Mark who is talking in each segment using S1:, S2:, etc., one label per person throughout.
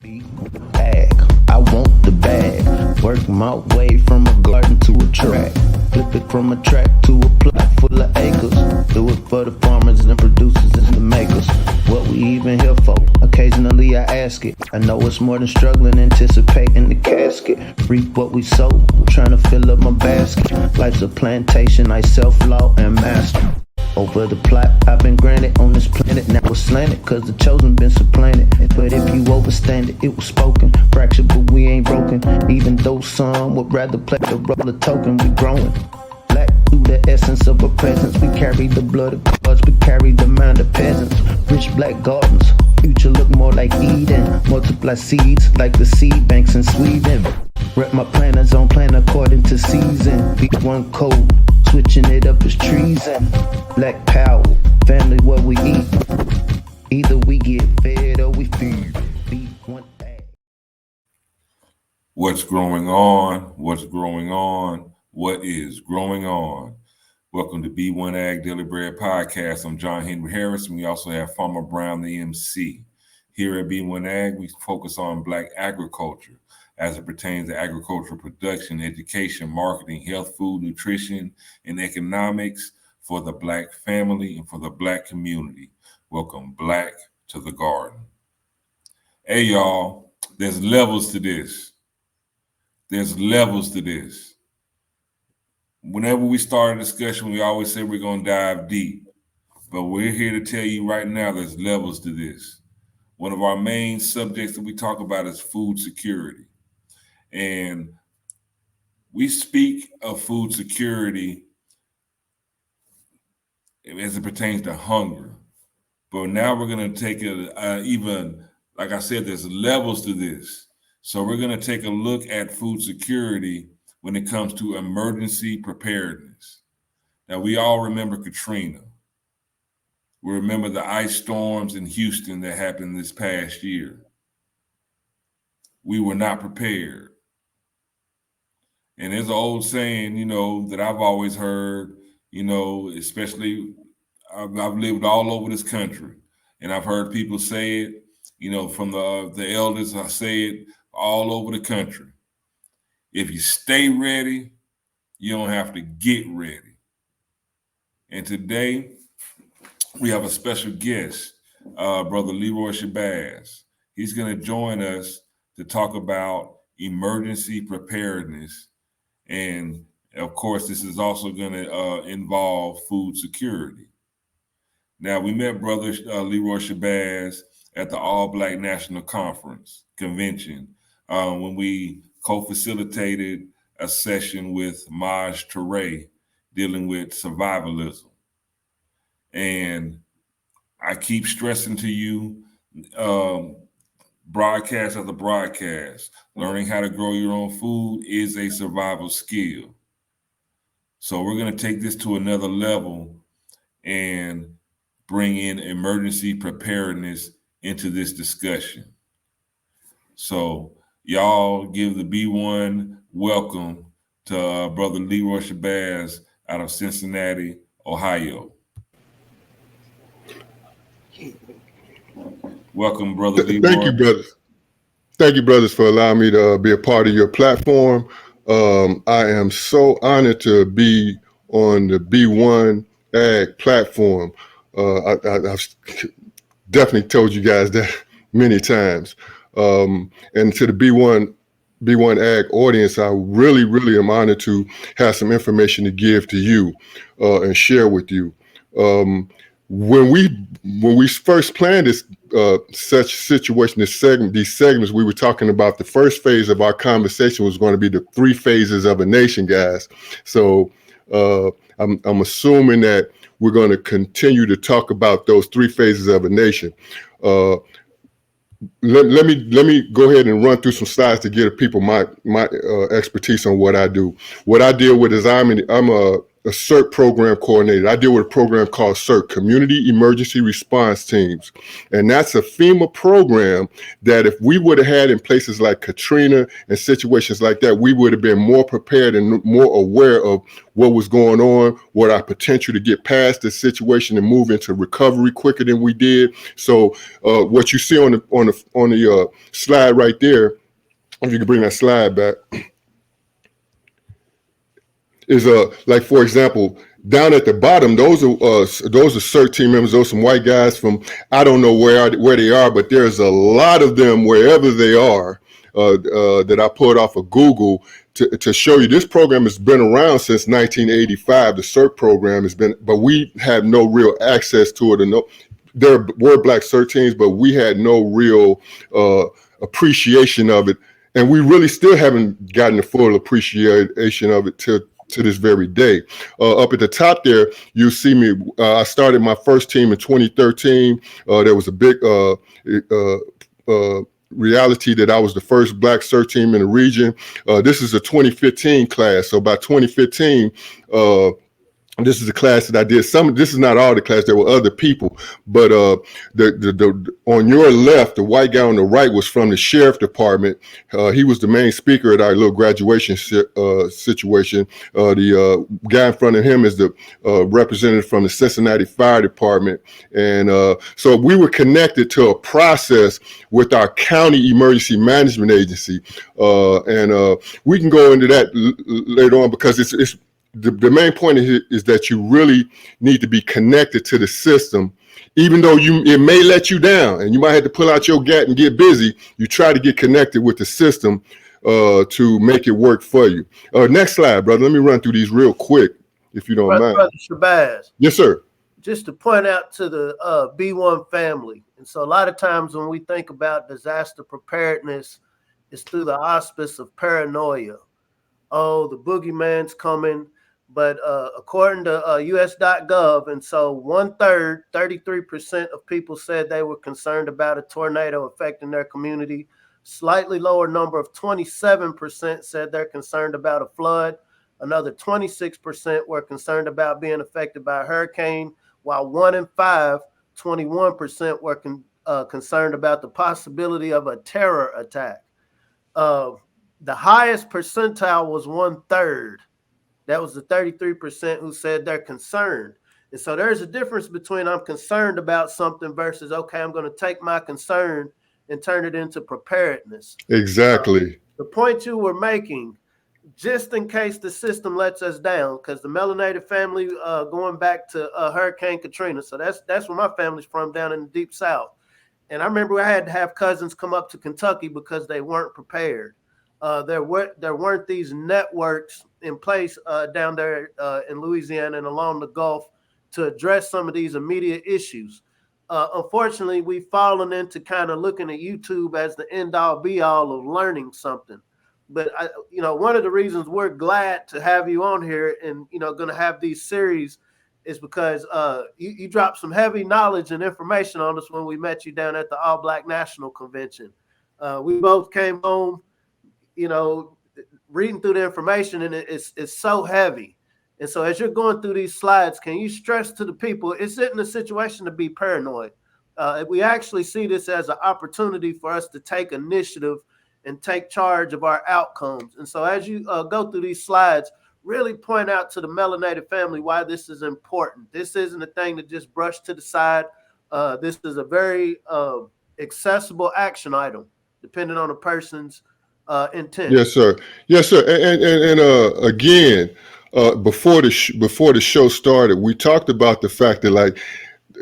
S1: Bag, I want the bag. Work my way from a garden to a track. Flip it from a track to a plot full of acres. Do it for the farmers and the producers and the makers. What we even here for? Occasionally I ask it. I know it's more than struggling, anticipating the casket. Reap what we sow, I'm trying to fill up my basket. Life's a plantation, I self-law and master. Over the plot I've been granted on this planet. Now it's slanted, cause the chosen been supplanted. But if you overstand it, it was spoken. Fractured, but we ain't broken. Even though some would rather play the role of token, we growing. Black through the essence of our presence. We carry the blood of gods, we carry the mind of peasants. Rich black gardens, future look more like Eden. Multiply seeds like the seed banks in Sweden. Rep my planners on plan according to season. B1 code, switching it up is treason. Black power, family what we eat. Either we get fed or we feed. B1AG.
S2: What's growing on? What's growing on? What is growing on? Welcome to B1AG Daily Bread Podcast. I'm John Henry Harris, and we also have Farmer Brown, the MC. Here at B1AG, we focus on Black agriculture as it pertains to agricultural production, education, marketing, health, food, nutrition, and economics for the Black family and for the Black community. Welcome Black to the garden. Hey, y'all, there's levels to this. There's levels to this. Whenever we start a discussion, we always say we're going to dive deep. But we're here to tell you right now there's levels to this. One of our main subjects that we talk about is food security. And we speak of food security as it pertains to hunger. But now we're going to take it even, like I said, there's levels to this. So we're going to take a look at food security when it comes to emergency preparedness. Now, we all remember Katrina. We remember the ice storms in Houston that happened this past year. We were not prepared. And there's an old saying, that I've always heard, especially I've lived all over this country, and I've heard people say it, from the elders. I say it all over the country. If you stay ready, you don't have to get ready. And today we have a special guest, Brother Leroy Shabazz. He's going to join us to talk about emergency preparedness. And of course, this is also going to involve food security. Now, we met Brother Leroy Shabazz at the All Black National Conference Convention when we co-facilitated a session with Maj Toure dealing with survivalism. And I keep stressing to you, broadcast after broadcast, learning how to grow your own food is a survival skill. So we're going to take this to another level and bring in emergency preparedness into this discussion. So y'all give the B1 welcome to Brother Leroy Shabazz out of Cincinnati, Ohio. Welcome, Brother Leroy.
S3: Thank you, brothers. Thank you, brothers, for allowing me to be a part of your platform. I am so honored to be on the B1AG platform. I've definitely told you guys that many times. And to the B1AG audience, I really, really am honored to have some information to give to you and share with you. When we first planned this such situation, these segments, we were talking about the first phase of our conversation was going to be the 3 phases of a nation, guys. So I'm assuming that we're going to continue to talk about those 3 phases of a nation. Let me go ahead and run through some slides to give people my expertise on what I do. What I deal with is I'm a CERT program coordinator. I deal with a program called CERT, Community Emergency Response Teams. And that's a FEMA program that if we would have had in places like Katrina and situations like that, we would have been more prepared and more aware of what was going on, what our potential to get past the situation and move into recovery quicker than we did. So what you see on the slide right there, if you can bring that slide back, is like, for example, down at the bottom, those are CERT team members. Those are some white guys from, I don't know where they are, but there's a lot of them wherever they are that I pulled off of Google to show you. This program has been around since 1985. The CERT program has been, but we have no real access to it. And there were black CERT teams, but we had no real appreciation of it. And we really still haven't gotten the full appreciation of it to this very day. Up at the top there, you see me. I started my first team in 2013. There was a big reality that I was the first black CERT team in the region. This is a 2015 class. So by 2015, this is a class that I did. This is not all the class. There were other people, but the on your left, the white guy on the right was from the sheriff department. He was the main speaker at our little graduation situation. The guy in front of him is the representative from the Cincinnati Fire Department, and so we were connected to a process with our county emergency management agency, and we can go into that later on because it's. The main point is that you really need to be connected to the system, even though it may let you down and you might have to pull out your gat and get busy. You try to get connected with the system to make it work for you. Next slide, brother. Let me run through these real quick, if you don't mind.
S4: Brother Shabazz.
S3: Yes, sir.
S4: Just to point out to the B1 family, and so a lot of times when we think about disaster preparedness, it's through the auspice of paranoia. Oh, the boogeyman's coming. But according to US.gov, and so 1/3, 33% of people said they were concerned about a tornado affecting their community. Slightly lower number of 27% said they're concerned about a flood. Another 26% were concerned about being affected by a hurricane, while 1 in 5, 21% were concerned about the possibility of a terror attack. The highest percentile was 1/3. That was the 33% who said they're concerned. And so there's a difference between I'm concerned about something versus, okay, I'm going to take my concern and turn it into preparedness.
S3: Exactly.
S4: The point you were making, just in case the system lets us down, because the melanated family going back to Hurricane Katrina. So that's where my family's from, down in the deep South. And I remember I had to have cousins come up to Kentucky because they weren't prepared. There weren't these networks in place down there in Louisiana and along the Gulf to address some of these immediate issues. Unfortunately, we've fallen into kind of looking at YouTube as the end-all be-all of learning something. But one of the reasons we're glad to have you on here and going to have these series is because you dropped some heavy knowledge and information on us when we met you down at the All Black National Convention. We both came home, reading through the information, and it's so heavy. And so as you're going through these slides, can you stress to the people, it's not in a situation to be paranoid. We actually see this as an opportunity for us to take initiative and take charge of our outcomes. And so as you go through these slides, really point out to the melanated family why this is important. This isn't a thing to just brush to the side. This is a very accessible action item, depending on a person's intent.
S3: Yes, sir. Yes, sir. And again, before the show started, we talked about the fact that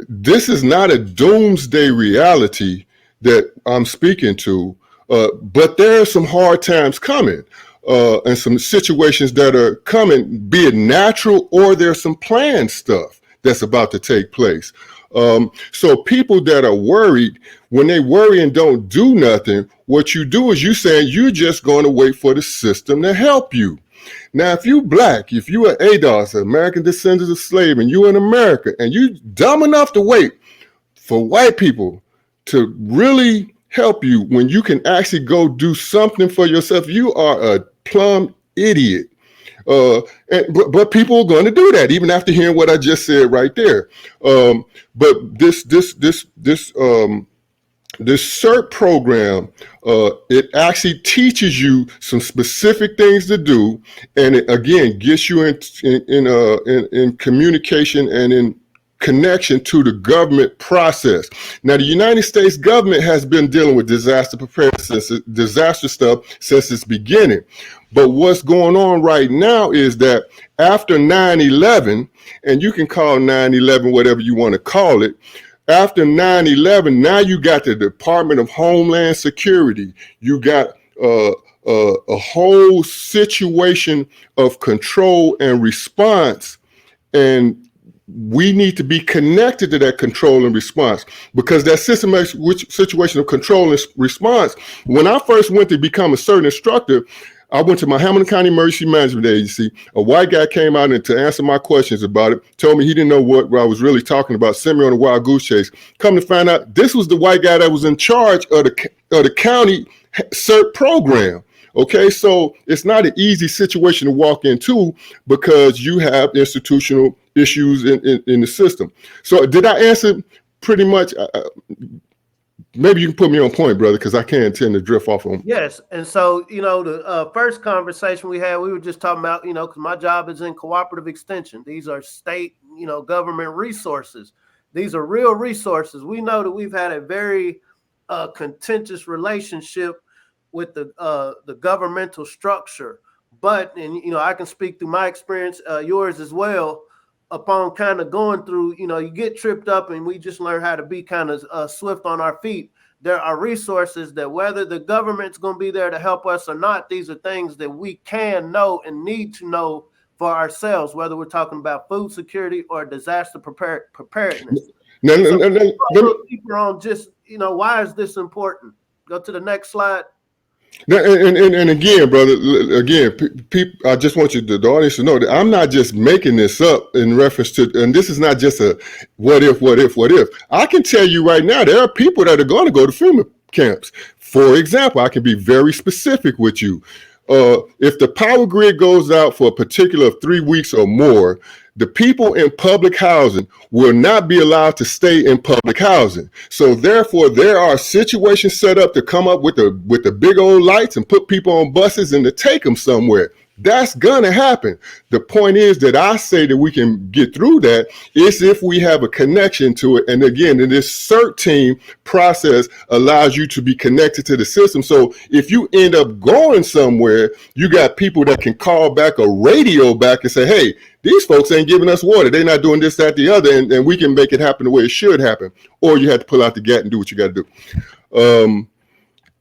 S3: this is not a doomsday reality that I'm speaking to, but there are some hard times coming, and some situations that are coming, be it natural or there's some planned stuff that's about to take place. So people that are worried, when they worry and don't do nothing, what you do is you saying you're just going to wait for the system to help you. Now, if you black, if you are ADOS, American Descendants of Slave, and you in America, and you dumb enough to wait for white people to really help you when you can actually go do something for yourself, you are a plumb idiot. But people are going to do that even after hearing what I just said right there. But this CERT program, it actually teaches you some specific things to do, and it again gets you in communication and in connection to the government process. Now, the United States government has been dealing with disaster preparedness, disaster stuff since its beginning. But what's going on right now is that after 9/11, and you can call 9/11 whatever you want to call it, after 9/11, now you got the Department of Homeland Security. You got a whole situation of control and response, and we need to be connected to that control and response, because that situation of control and response, when I first went to become a CERT instructor, I went to my Hamilton County Emergency Management Agency. A white guy came out and to answer my questions about it, told me he didn't know what I was really talking about, sent me on a wild goose chase. Come to find out, this was the white guy that was in charge of the county CERT program. Okay, so it's not an easy situation to walk into because you have institutional issues in the system. So did I answer pretty much? Maybe you can put me on point, brother, because I can't tend to drift off on.
S4: Yes, and so the first conversation we had, we were just talking about because my job is in cooperative extension. These are state government resources. These are real resources. We know that we've had a very contentious relationship with the governmental structure, but I can speak through my experience, yours as well. Upon kind of going through, you get tripped up, and we just learn how to be kind of swift on our feet. There are resources that, whether the government's going to be there to help us or not, these are things that we can know and need to know for ourselves, whether we're talking about food security or disaster preparedness.
S3: No,
S4: deeper on just, why is this important? Go to the next slide.
S3: And again, brother, people, I just want the audience to know that I'm not just making this up in reference to, and this is not just a what if. I can tell you right now, there are people that are going to go to FEMA camps. For example, I can be very specific with you. If the power grid goes out for a particular 3 weeks or more, the people in public housing will not be allowed to stay in public housing. So therefore, there are situations set up to come up with the big old lights and put people on buses and to take them somewhere. That's gonna happen. The point is that I say that we can get through that is if we have a connection to it. And again, in this CERT team process allows you to be connected to the system. So if you end up going somewhere, you got people that can call back or radio back and say, hey, these folks ain't giving us water. They're not doing this, that, the other, and we can make it happen the way it should happen. Or you have to pull out the gat and do what you got to do.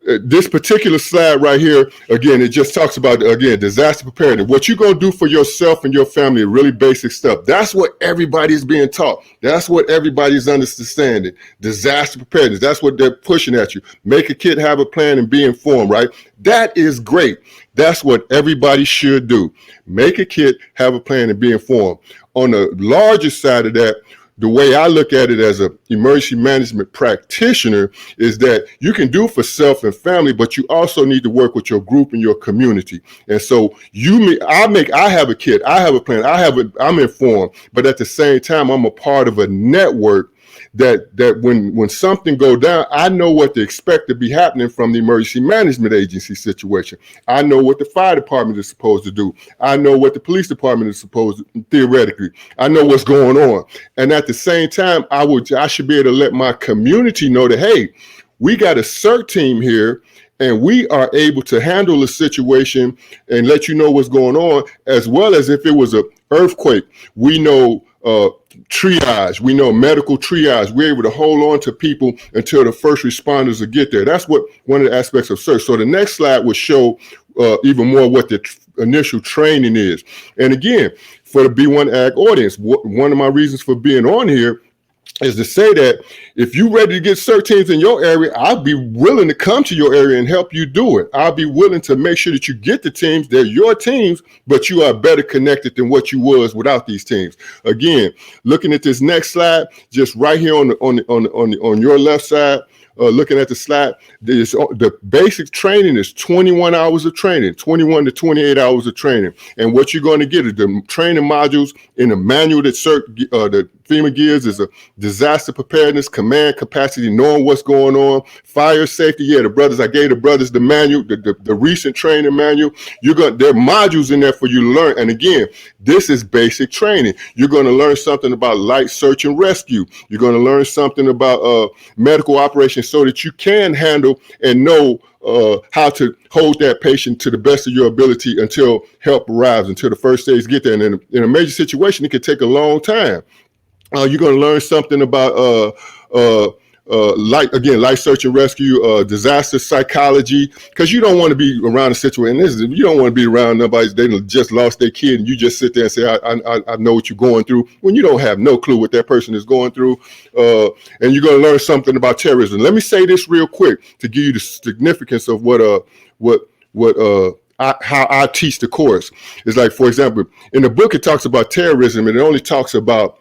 S3: This particular slide right here, again, it just talks about, again, disaster preparedness. What you're going to do for yourself and your family, really basic stuff. That's what everybody's being taught. That's what everybody's understanding. Disaster preparedness. That's what they're pushing at you. Make a kid have a plan and be informed, right? That is great. That's what everybody should do. Make a kid have a plan and be informed. On the larger side of that, the way I look at it as an emergency management practitioner is that you can do for self and family, but you also need to work with your group and your community. And so I have a kid, I have a plan, I'm informed, but at the same time, I'm a part of a network that when something go down, I know what to expect to be happening from the emergency management agency situation. I know what the fire department is supposed to do. I know what the police department is supposed to, theoretically. I know what's going on. And at the same time, I should be able to let my community know that, hey, we got a CERT team here, and we are able to handle the situation and let you know what's going on, as well as if it was an earthquake. We know triage, we know medical triage. We're able to hold on to people until the first responders will get there. That's what one of the aspects of CERT. So the next slide will show even more what the initial training is. And again, for the B1AG audience, one of my reasons for being on here is to say that if you're ready to get CERT teams in your area, I'll be willing to come to your area and help you do it. I'll be willing to make sure that you get the teams. They're your teams, but you are better connected than what you was without these teams. Again, looking at this next slide, just right here on your left side, looking at the slide, the basic training is 21 hours of training, 21 to 28 hours of training. And what you're going to get is the training modules in the manual that the FEMA gives is a disaster preparedness, command capacity, knowing what's going on, fire safety. Yeah, I gave the brothers the manual, the recent training manual. There are modules in there for you to learn. And again, this is basic training. You're going to learn something about light search and rescue. You're going to learn something about medical operations so that you can handle and know how to hold that patient to the best of your ability until help arrives, until the first aids get there. And in a major situation, it can take a long time. You're going to learn something about light search and rescue, disaster psychology, because you don't want to be around a situation. You don't want to be around nobody. They just lost their kid, and you just sit there and say, "I know what you're going through," when you don't have no clue what that person is going through. And you're going to learn something about terrorism. Let me say this real quick to give you the significance of how I teach the course. It's like, for example, in the book it talks about terrorism, and it only talks about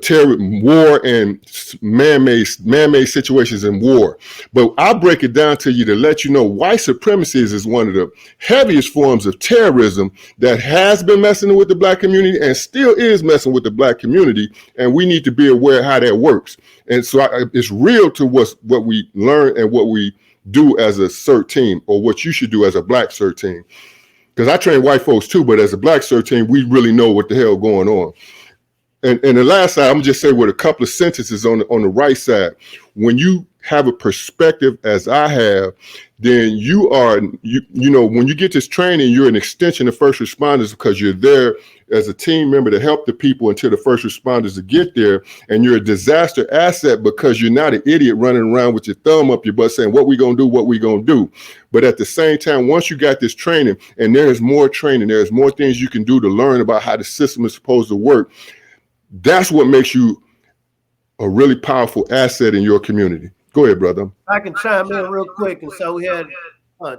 S3: terror, war, and man-made situations in war. But I break it down to you to let you know white supremacy is one of the heaviest forms of terrorism that has been messing with the Black community and still is messing with the Black community, and we need to be aware of how that works. And so it's real to what we learn and what we do as a CERT team, or what you should do as a Black CERT team. Because I train white folks too, but as a Black CERT team, we really know what the hell going on. And the last side, I'm gonna just say with a couple of sentences on the right side. When you have a perspective, as I have, then you know, when you get this training, you're an extension of first responders, because you're there as a team member to help the people until the first responders to get there. And you're a disaster asset because you're not an idiot running around with your thumb up your butt saying, what we gonna do? But at the same time, once you got this training, and there's more training, there's more things you can do to learn about how the system is supposed to work. That's what makes you a really powerful asset in your community. Go ahead, brother.
S4: I can chime in real quick. And so we had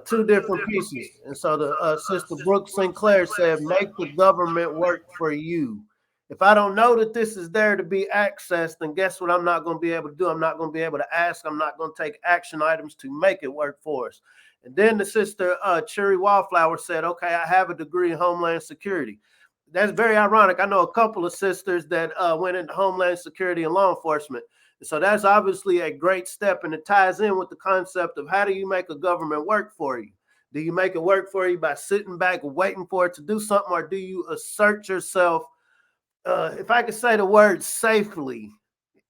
S4: two different pieces. And so the Sister Brooke Sinclair said, make the government work for you. If I don't know that this is there to be accessed, then guess what I'm not going to be able to do? I'm not going to be able to ask. I'm not going to take action items to make it work for us. And then the Sister Cherry Wallflower said, okay, I have a degree in Homeland Security. That's very ironic. I know a couple of sisters that went into Homeland Security and law enforcement. So that's obviously a great step, and it ties in with the concept of how do you make a government work for you? Do you make it work for you by sitting back waiting for it to do something, or do you assert yourself? If I could say the word safely,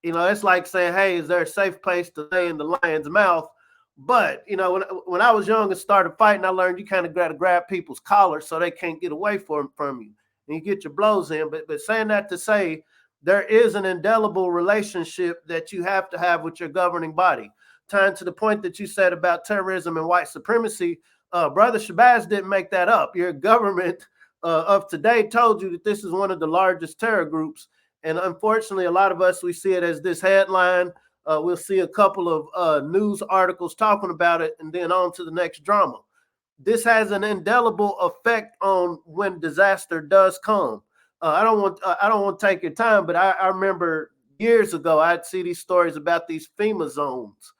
S4: you know, it's like saying, hey, is there a safe place to lay in the lion's mouth? But, you know, when I was young and started fighting, I learned you kind of got to grab people's collars so they can't get away from you. And you get your blows in. But saying that to say, there is an indelible relationship that you have to have with your governing body. Tying to the point that you said about terrorism and white supremacy, Brother Shabazz didn't make that up. Your government of today told you that this is one of the largest terror groups. And unfortunately, a lot of us, we see it as this headline. We'll see a couple of news articles talking about it, and then on to the next drama. This has an indelible effect on when disaster does come. I don't want to take your time, but I remember years ago, I'd see these stories about these FEMA zones.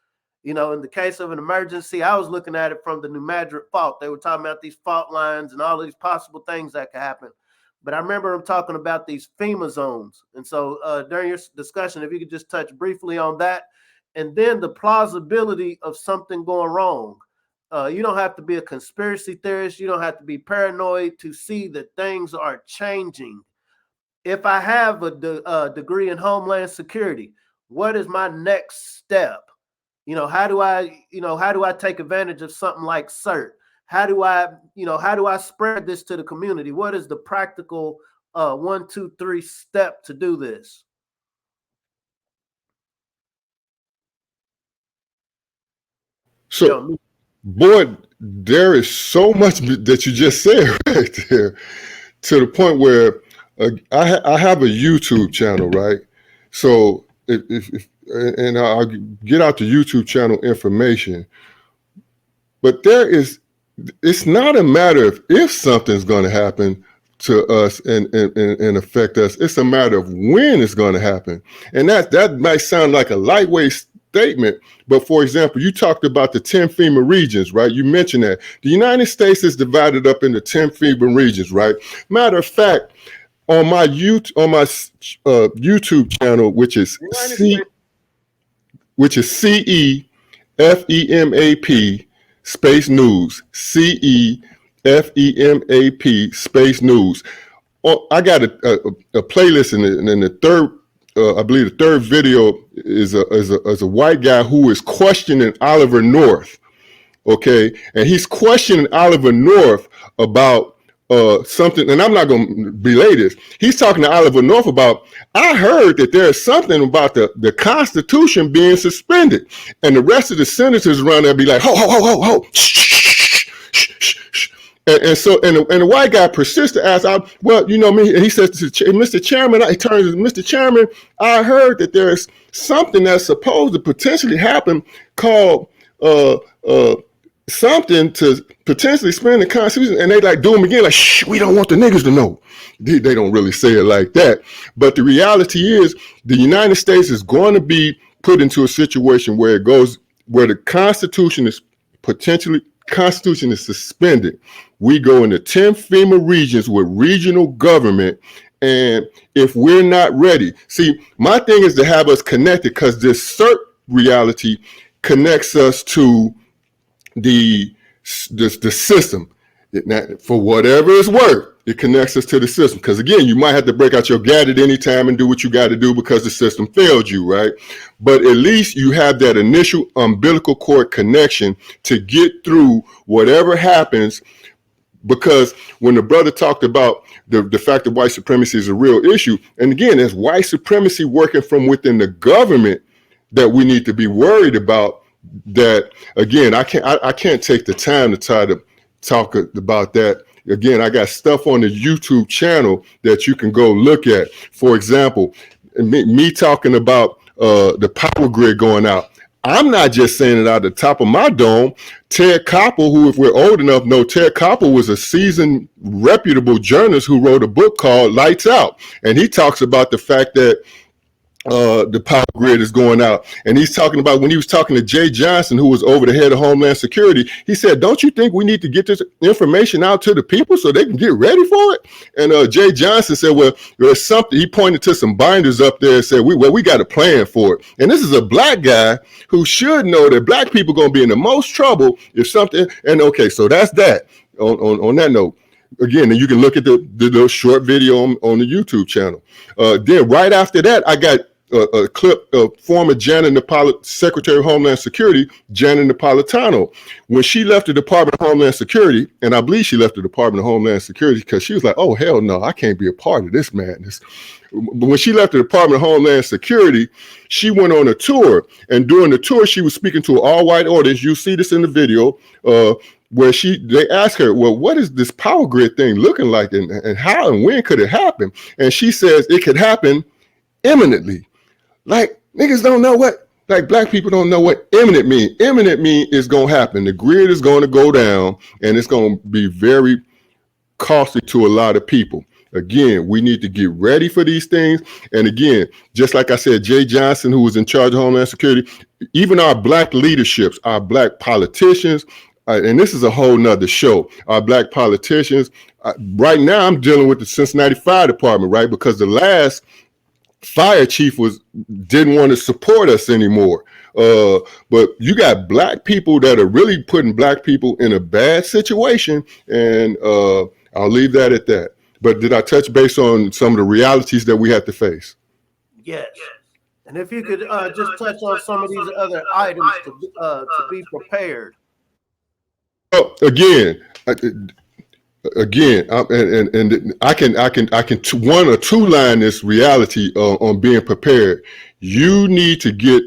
S4: You know, in the case of an emergency, I was looking at it from the New Madrid fault. They were talking about these fault lines and all these possible things that could happen. But I remember them talking about these FEMA zones. And so during your discussion, if you could just touch briefly on that, and then the plausibility of something going wrong. You don't have to be a conspiracy theorist. You don't have to be paranoid to see that things are changing. If I have a degree in Homeland Security, what is my next step? You know, how do I take advantage of something like CERT? How do I spread this to the community? What is the practical 1, 2, 3 step to do this?
S3: So, boy, there is so much that you just said right there, to the point where I have a YouTube channel, right? So and I'll get out the YouTube channel information, but it's not a matter of if something's going to happen. to us and affect us. It's a matter of when it's going to happen. And that might sound like a lightweight statement, but for example, you talked about the 10 FEMA regions, right? You mentioned that. The United States is divided up into 10 FEMA regions, right? Matter of fact, on my YouTube channel, which is CEFEMAP space news, CEFEMAP space news. I got a playlist in the third, I believe the third video is a white guy who is questioning Oliver North. Okay, and he's questioning Oliver North about something, and I'm not going to belay this. He's talking to Oliver North about, I heard that there's something about the Constitution being suspended, and the rest of the senators around there be like, ho, ho, ho, ho, ho, shh, shh, shh, shh. And so the white guy persists to ask, well, you know me, and he says to Mr. Chairman, he turns to Mr. Chairman, I heard that there's something that's supposed to potentially happen called something to potentially spend the Constitution, and they like do them again, like, shh, we don't want the niggas to know. They don't really say it like that. But the reality is the United States is going to be put into a situation where the Constitution is suspended. We go into 10 FEMA regions with regional government. And if we're not ready, see, my thing is to have us connected, because this CERT reality connects us to the system. For whatever it's worth, it connects us to the system. Because again, you might have to break out your gadget anytime and do what you got to do because the system failed you, right? But at least you have that initial umbilical cord connection to get through whatever happens. Because when the brother talked about the fact that white supremacy is a real issue, and again, there's white supremacy working from within the government that we need to be worried about. That again, I can't take the time to try to talk about that. Again, I got stuff on the YouTube channel that you can go look at. For example, me talking about the power grid going out. I'm not just saying it out the top of my dome. Ted Koppel, who, if we're old enough, know Ted Koppel was a seasoned, reputable journalist who wrote a book called Lights Out. And he talks about the fact that the power grid is going out. And he's talking about, when he was talking to Jay Johnson, who was over the head of Homeland Security, he said, don't you think we need to get this information out to the people so they can get ready for it? And Jay Johnson said, well, there's something. He pointed to some binders up there and said, we got a plan for it. And this is a black guy who should know that black people going to be in the most trouble if something. And okay, so that's that. On that note, again, and you can look at the short video on the YouTube channel. Then right after that, I got a clip of former Secretary of Homeland Security, Janet Napolitano. When she left the Department of Homeland Security, and I believe she left the Department of Homeland Security because she was like, oh, hell no, I can't be a part of this madness. But when she left the Department of Homeland Security, she went on a tour. And during the tour, she was speaking to an all-white audience. You see this in the video, where they asked her, well, what is this power grid thing looking like, and how and when could it happen? And she says it could happen imminently. Like, niggas don't know like black people don't know what imminent mean. Imminent mean is going to happen. The grid is going to go down, and it's going to be very costly to a lot of people. Again, we need to get ready for these things. And again, just like I said, Jay Johnson, who was in charge of Homeland Security, even our black leaderships, our black politicians, and this is a whole nother show, our black politicians. Right now, I'm dealing with the Cincinnati Fire Department, right? Because the last fire chief didn't want to support us anymore. But you got black people that are really putting black people in a bad situation. And I'll leave that at that. But did I touch base on some of the realities that we have to face?
S4: Yes. And if you could just touch on some of these other items to be prepared.
S3: Oh, again, and I can one or two line this reality on being prepared. You need to get,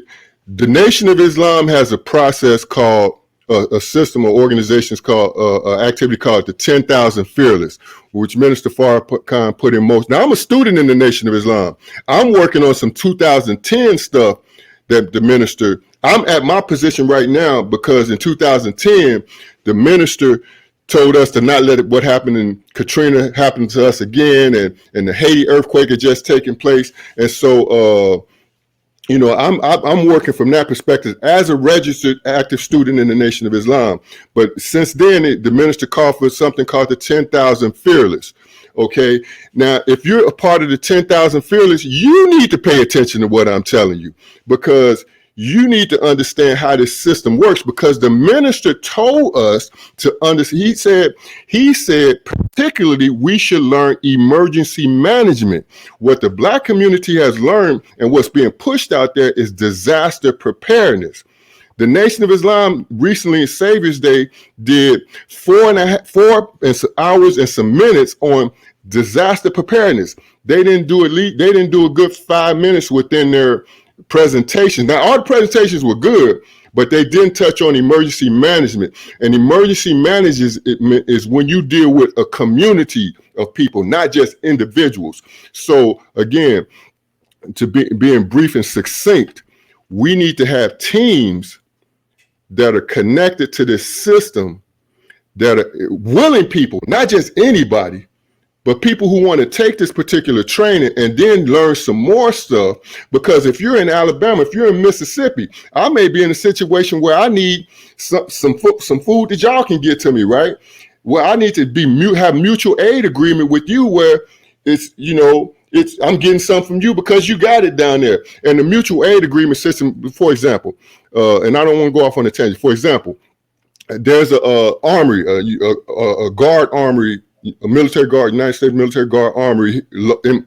S3: the Nation of Islam has a process called a system or organizations called activity called the 10,000 Fearless, which Minister Farrakhan put in motion. Now I'm a student in the Nation of Islam. I'm working on some 2010 stuff that the minister. I'm at my position right now because in 2010 the minister told us to not let what happened in Katrina happen to us again, and the Haiti earthquake had just taken place. And so, I'm working from that perspective as a registered active student in the Nation of Islam. But since then, the minister called for something called the 10,000 Fearless. Okay. Now, if you're a part of the 10,000 Fearless, you need to pay attention to what I'm telling you, because you need to understand how this system works, because the minister told us to understand. He said particularly we should learn emergency management. What the Black community has learned and what's being pushed out there is disaster preparedness. The Nation of Islam recently in Savior's Day did 4 hours and some minutes on disaster preparedness. They didn't do a good 5 minutes within their presentation. Now, all the presentations were good, but they didn't touch on emergency management. And emergency management is when you deal with a community of people, not just individuals. So again, being brief and succinct, we need to have teams that are connected to this system, that are willing people, not just anybody, but people who want to take this particular training and then learn some more stuff. Because if you're in Alabama, if you're in Mississippi, I may be in a situation where I need some food that y'all can get to me, right? Where I need to have mutual aid agreement with you, where I'm getting some from you because you got it down there. And the mutual aid agreement system, for example, and I don't want to go off on a tangent. For example, there's a armory, a guard armory, a military guard, United States military guard armory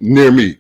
S3: near me.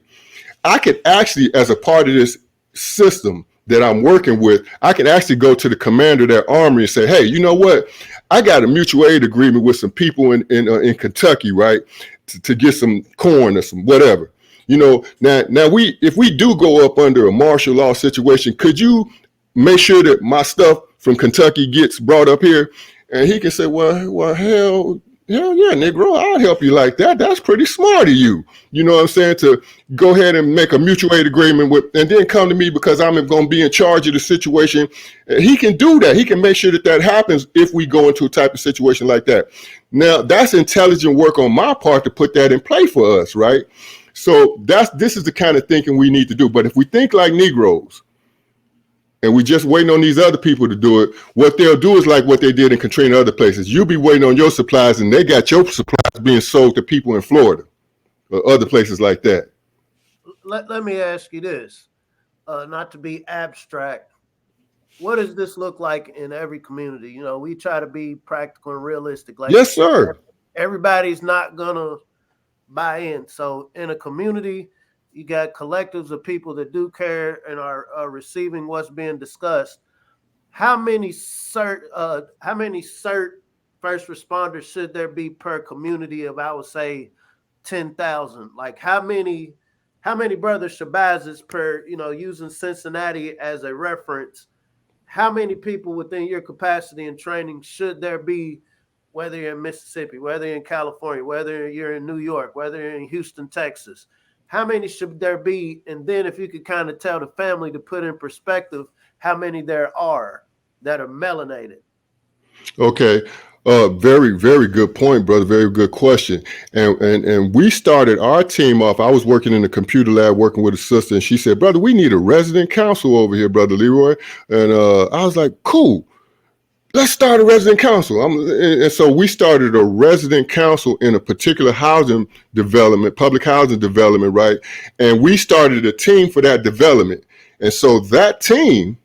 S3: I could actually, as a part of this system that I'm working with, I can actually go to the commander of that armory and say, hey, you know what? I got a mutual aid agreement with some people in Kentucky, right? To get some corn or some whatever. Now if we do go up under a martial law situation, could you make sure that my stuff from Kentucky gets brought up here? And he can say, well, hell yeah, Negro, I'll help you like that. That's pretty smart of you. You know what I'm saying? To go ahead and make a mutual aid agreement and then come to me because I'm going to be in charge of the situation. He can do that. He can make sure that happens if we go into a type of situation like that. Now, that's intelligent work on my part to put that in play for us, right? So this is the kind of thinking we need to do. But if we think like Negroes, and we just waiting on these other people to do it, what they'll do is like what they did in Katrina and other places. You'll be waiting on your supplies, and they got your supplies being sold to people in Florida or other places like that.
S4: Let me ask you this, not to be abstract. What does this look like in every community? We try to be practical and realistic. Like,
S3: yes, sir.
S4: Everybody's not going to buy in. So in a community, you got collectives of people that do care and are receiving what's being discussed. How many CERT first responders should there be per community of, I would say, 10,000? Like how many Brother Shabazzes per, using Cincinnati as a reference, how many people within your capacity and training should there be, whether you're in Mississippi, whether you're in California, whether you're in New York, whether you're in Houston, Texas? How many should there be? And then if you could kind of tell the family to put in perspective how many there are that are melanated.
S3: Okay. Very, very good point, brother. Very good question. And we started our team off. I was working in the computer lab working with a sister, and she said, brother, we need a resident council over here, brother Leroy. And I was like, cool. Let's start a resident council. And so we started a resident council in a particular housing development, public housing development, right? And we started a team for that development. And so that team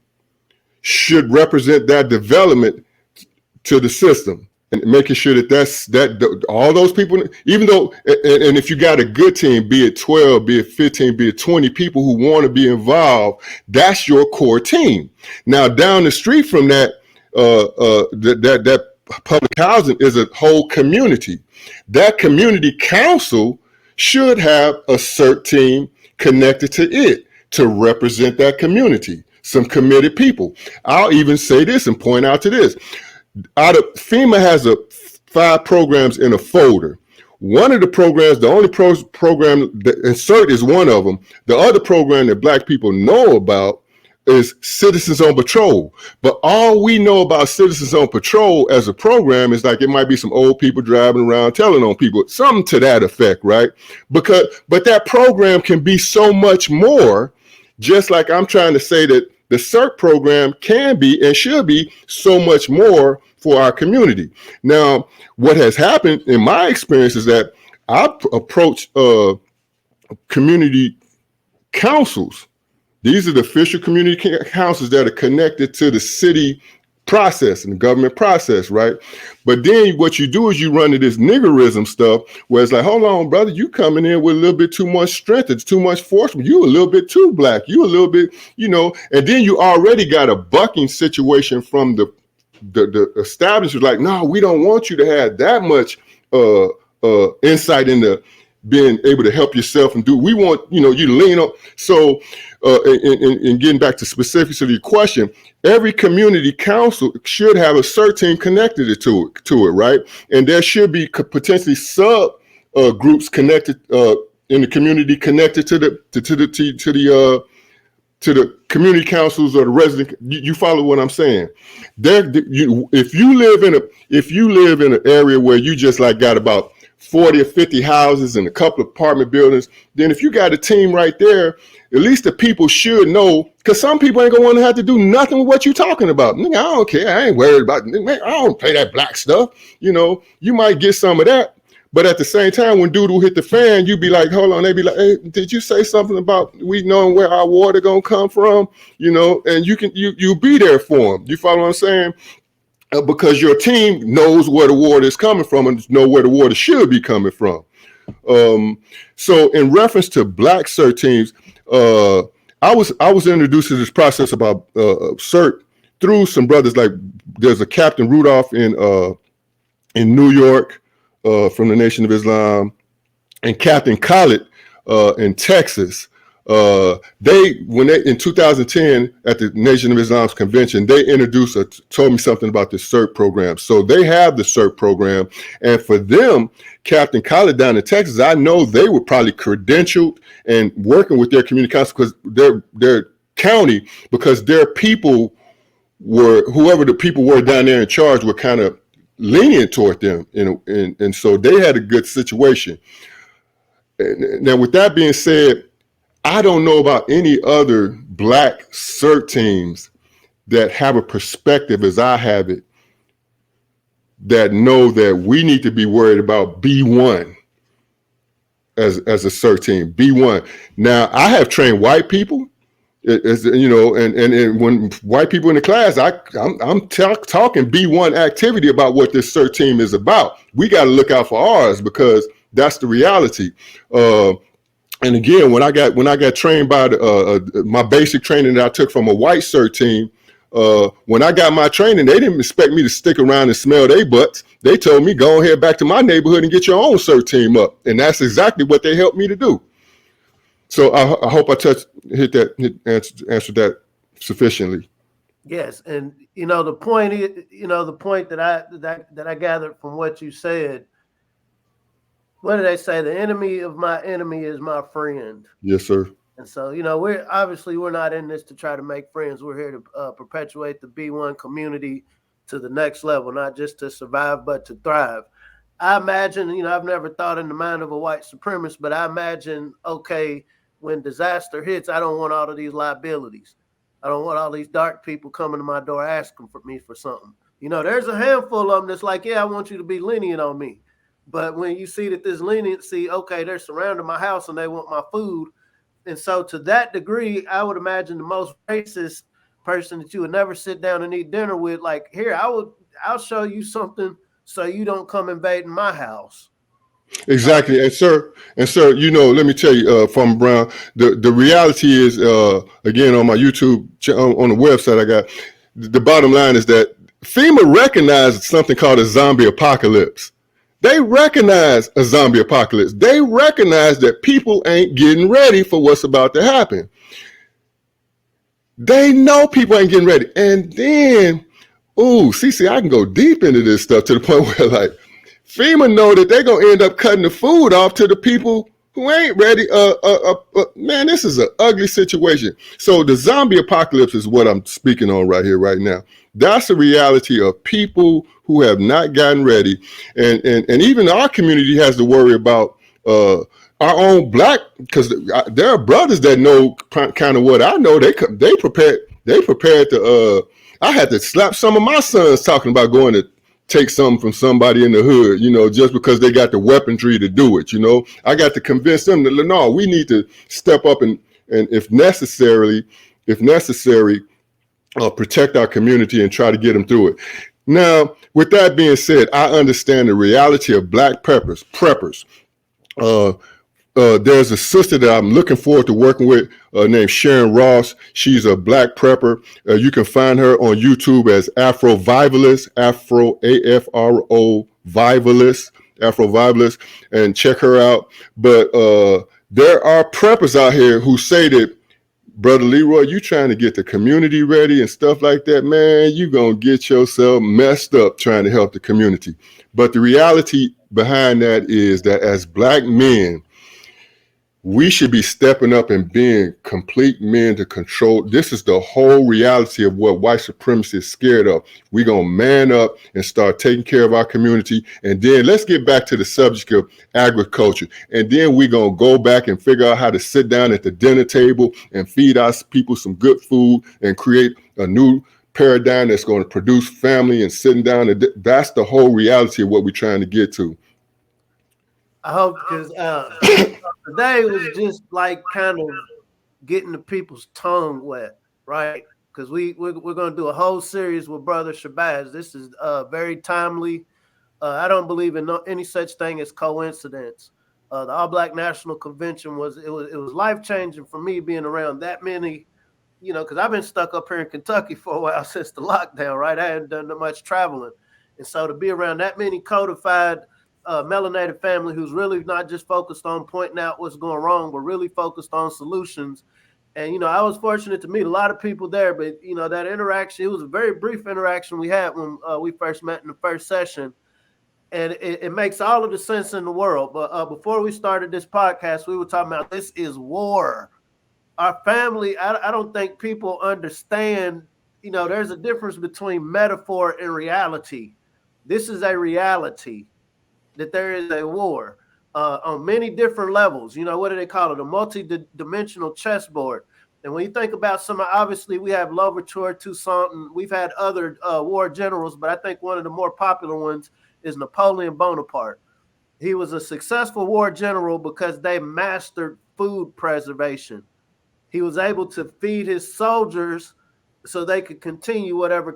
S3: should represent that development to the system and making sure that all those people, even though, and if you got a good team, be it 12, be it 15, be it 20 people who want to be involved, that's your core team. Now, down the street from that, that public housing is a whole community. That community council should have a CERT team connected to it to represent that community, some committed people. I'll even say this and point out to this. FEMA has 5 programs in a folder. One of the programs, the only program, and CERT is one of them. The other program that Black people know about is Citizens on Patrol. But all we know about Citizens on Patrol as a program is like it might be some old people driving around telling on people, something to that effect, right? But that program can be so much more, just like I'm trying to say that the CERT program can be and should be so much more for our community. Now, what has happened in my experience is that I approach community councils. These are the official community councils that are connected to the city process and the government process, right? But then what you do is you run into this niggerism stuff where it's like, hold on, brother, you coming in with a little bit too much strength. It's too much force. You a little bit too black. You a little bit, and then you already got a bucking situation from the establishment. Like, no, we don't want you to have that much insight into being able to help yourself and do. We want, you to lean on. So, and getting back to specifics of your question, every community council should have a CERT team connected to it, right? And there should be potentially sub groups connected in the community connected to the community councils or the resident. You follow what I'm saying? If you live in an area where you just like got about 40 or 50 houses and a couple of apartment buildings, then if you got a team right there, at least the people should know, because some people ain't gonna want to have to do nothing with what you're talking about. Nigga, I don't care. I ain't worried about it. I don't pay that black stuff. You might get some of that, but at the same time, when dude will hit the fan, you be like, hold on. They be like, hey, did you say something about we knowing where our water gonna come from? And you be there for them. You follow what I'm saying? Because your team knows where the water is coming from and know where the water should be coming from. So in reference to black CERT teams, I was introduced to this process about CERT through some brothers. Like there's a Captain Rudolph in New York from the Nation of Islam, and Captain Khalid in Texas. In 2010 at the Nation of Islam's convention, they told me something about the CERT program. So they have the CERT program, and for them, Captain Khalid down in Texas, I know they were probably credentialed and working with their community council because their county, because their people whoever the people were down there in charge were kind of lenient toward them, and so they had a good situation. Now, with that being said, I don't know about any other black CERT teams that have a perspective as I have it, that know that we need to be worried about B1 as a CERT team, B1. Now, I have trained white people, and when white people in the class, I'm talking B1 activity about what this CERT team is about. We got to look out for ours because that's the reality. And again, when I got trained by my basic training that I took from a white CERT team, when I got my training, they didn't expect me to stick around and smell their butts. They told me, go ahead back to my neighborhood and get your own CERT team up. And that's exactly what they helped me to do. So I hope I answered that sufficiently.
S4: Yes, and the point that I gathered from what you said. What do they say? The enemy of my enemy is my friend.
S3: Yes, sir.
S4: And so, we're not in this to try to make friends. We're here to perpetuate the B1 community to the next level, not just to survive, but to thrive. I imagine, I've never thought in the mind of a white supremacist, but I imagine, okay, when disaster hits, I don't want all of these liabilities. I don't want all these dark people coming to my door asking for me for something. There's a handful of them that's like, yeah, I want you to be lenient on me. But when you see that this leniency, okay, they're surrounding my house and they want my food. And so to that degree, I would imagine the most racist person that you would never sit down and eat dinner with, like, here, I'll show you something so you don't come invading my house.
S3: Exactly. And sir, let me tell you, Farmer Brown, the reality is, again, on my YouTube, on the website I got, the bottom line is that FEMA recognized something called a zombie apocalypse. They recognize a zombie apocalypse. They recognize that people ain't getting ready for what's about to happen. They know people ain't getting ready. And then, CC, I can go deep into this stuff to the point where, like, FEMA know that they're going to end up cutting the food off to the people who ain't ready. Man, this is an ugly situation. So the zombie apocalypse is what I'm speaking on right here, right now. That's the reality of people who have not gotten ready, and even our community has to worry about our own black, because there are brothers that know kind of what I know. They prepared to. I had to slap some of my sons talking about going to take something from somebody in the hood, just because they got the weaponry to do it. I got to convince them that no, we need to step up and if necessary, protect our community and try to get them through it. Now, with that being said, I understand the reality of black preppers. There's a sister that I'm looking forward to working with named Sharon Ross. She's a black prepper. You can find her on YouTube as Afrovivalist, Afrovivalist, and check her out. But there are preppers out here who say that, Brother Leroy, you trying to get the community ready and stuff like that, man, you going to get yourself messed up trying to help the community. But the reality behind that is that as black men, we should be stepping up and being complete men to control. This is the whole reality of what white supremacy is scared of. We're going to man up and start taking care of our community. And then let's get back to the subject of agriculture. And then we're going to go back and figure out how to sit down at the dinner table and feed our people some good food and create a new paradigm that's going to produce family and sitting down. That's the whole reality of what we're trying to get to.
S4: I hope, because today was just like kind of getting the people's tongue wet, right? Because we're going to do a whole series with Brother Shabazz. This is very timely. I don't believe in any such thing as coincidence. The All Black National Convention was life changing for me, being around that many, because I've been stuck up here in Kentucky for a while since the lockdown, right? I hadn't done much traveling, and so to be around that many codified melanated family who's really not just focused on pointing out what's going wrong, but really focused on solutions. And, I was fortunate to meet a lot of people there, but, that interaction, it was a very brief interaction we had when we first met in the first session. And it makes all of the sense in the world. But before we started this podcast, we were talking about this is war. Our family, I don't think people understand, there's a difference between metaphor and reality. This is a reality. That there is a war on many different levels. What do they call it? A multi-dimensional chessboard. And when you think about obviously we have Louverture, Toussaint, and we've had other war generals, but I think one of the more popular ones is Napoleon Bonaparte. He was a successful war general because they mastered food preservation. He was able to feed his soldiers so they could continue whatever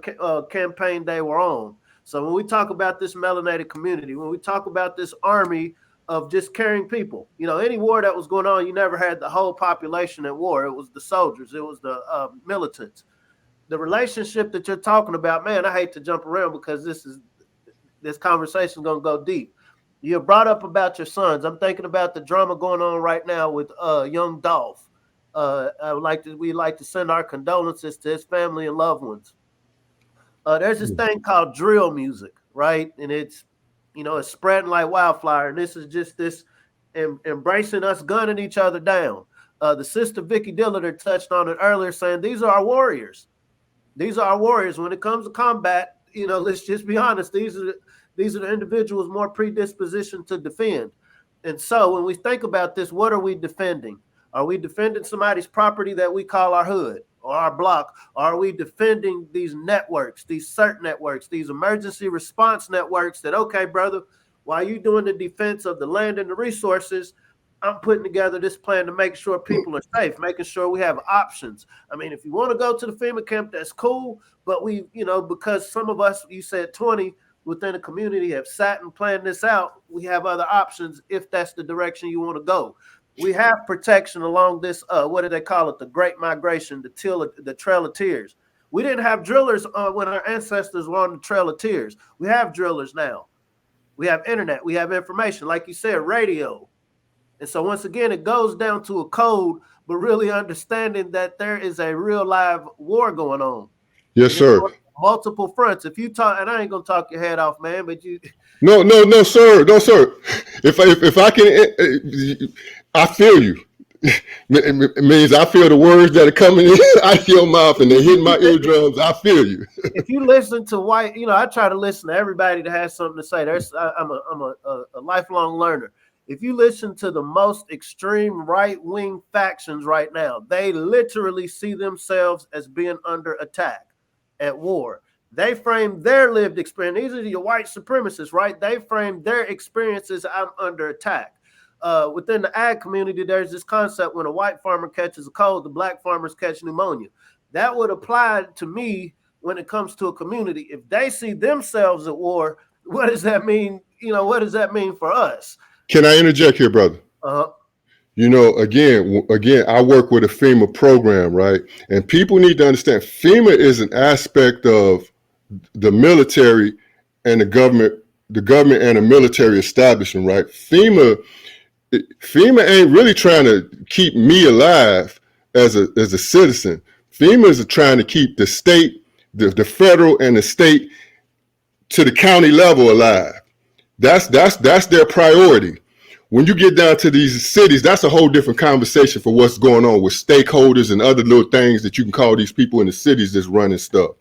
S4: campaign they were on. So when we talk about this melanated community, when we talk about this army of just caring people, any war that was going on, you never had the whole population at war. It was the soldiers. It was the militants. The relationship that you're talking about, man, I hate to jump around because this conversation is going to go deep. You brought up about your sons. I'm thinking about the drama going on right now with young Dolph. We'd like to send our condolences to his family and loved ones. There's this thing called drill music, right? And it's, it's spreading like wildfire. And this is just this embracing us gunning each other down. The sister Vicky Dillard touched on it earlier, saying these are our warriors. These are our warriors. When it comes to combat, let's just be honest. These are the individuals more predispositioned to defend. And so when we think about this, what are we defending? Are we defending somebody's property that we call our hood? Or our block? Are we defending these networks, these CERT networks, these emergency response networks that, okay, brother, while you doing the defense of the land and the resources, I'm putting together this plan to make sure people are safe, making sure we have options. I mean, if you want to go to the FEMA camp, that's cool. But we, because some of us, you said 20 within the community have sat and planned this out, we have other options if that's the direction you want to go. We have protection along this, what do they call it? The Great Migration, the Trail of Tears. We didn't have drillers when our ancestors were on the Trail of Tears. We have drillers now. We have internet. We have information. Like you said, radio. And so once again, it goes down to a code, but really understanding that there is a real live war going on.
S3: Yes, sir.
S4: Multiple fronts. If you talk, and I ain't going to talk your head off, man, but you...
S3: No, sir. If I can, I feel you. It means I feel the words that are coming in out of your mouth and they hit my eardrums. I feel you.
S4: If you listen to white, I try to listen to everybody that has something to say. I'm a lifelong learner. If you listen to the most extreme right-wing factions right now, they literally see themselves as being under attack, at war. They frame their lived experience. These are your white supremacists, right? They frame their experiences, I'm under attack. Within the ag community, there's this concept: when a white farmer catches a cold, the black farmers catch pneumonia. That would apply to me when it comes to a community. If they see themselves at war, what does that mean? What does that mean for us?
S3: Can I interject here, brother? Again, I work with a FEMA program, right? And people need to understand FEMA is an aspect of the military and the government and the military establishment, right? FEMA ain't really trying to keep me alive as a citizen. FEMA is trying to keep the state, the federal and the state to the county level alive. That's their priority. When you get down to these cities, that's a whole different conversation for what's going on with stakeholders and other little things that you can call these people in the cities that's running stuff.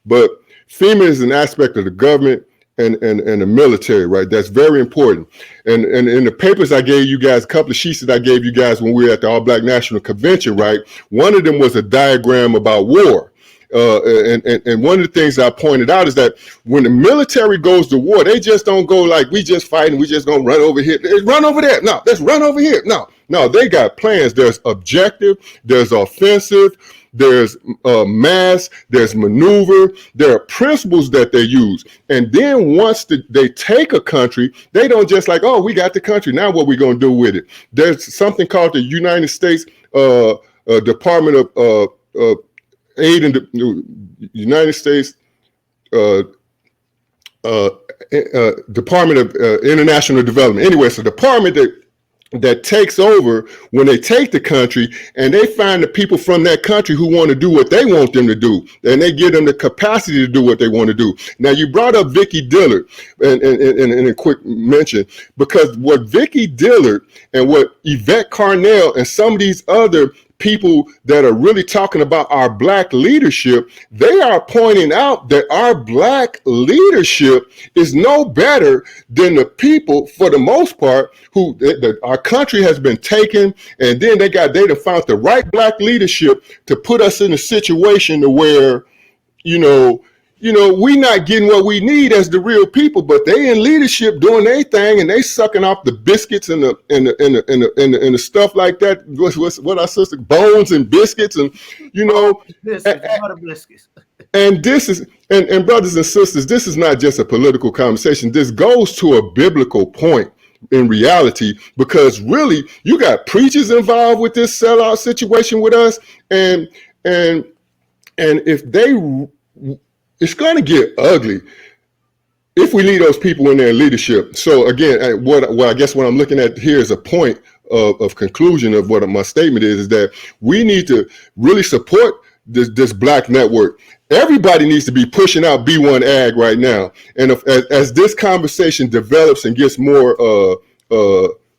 S3: But FEMA is an aspect of the government and the military, right? That's very important. And in the papers I gave you guys, a couple of sheets that I gave you guys when we were at the All Black National Convention, right? One of them was a diagram about war. And one of the things I pointed out is that when the military goes to war, they just don't go like, we just fighting, we just gonna run over here. Let's run over there. No, let's run over here. No, they got plans. There's objective, there's offensive, there's mass, there's maneuver. There are principles that they use. And then once they take a country, they don't just like, oh, we got the country. Now what we gonna do with it? There's something called the United States Department of Aid in the United States Department of International Development. Anyway, it's a department that takes over when they take the country, and they find the people from that country who want to do what they want them to do, and they give them the capacity to do what they want to do. Now, you brought up Vicky Dillard and a quick mention, because what Vicky Dillard and what Yvette Carnell and some of these other people that are really talking about our black leadership, they are pointing out that our black leadership is no better than the people, for the most part, who our country has been taken, and then they done found the right black leadership to put us in a situation to where, we not getting what we need as the real people, but they in leadership doing their thing, and they sucking off the biscuits and the stuff like that. What our sister bones and biscuits and biscuits. And this is and brothers and sisters, this is not just a political conversation. This goes to a biblical point in reality, because really you got preachers involved with this sellout situation with us, and if they. It's going to get ugly if we leave those people in their leadership. So again, what I guess what I'm looking at here is a point of conclusion of what my statement is that we need to really support this black network. Everybody needs to be pushing out B1AG right now. And as this conversation develops and gets more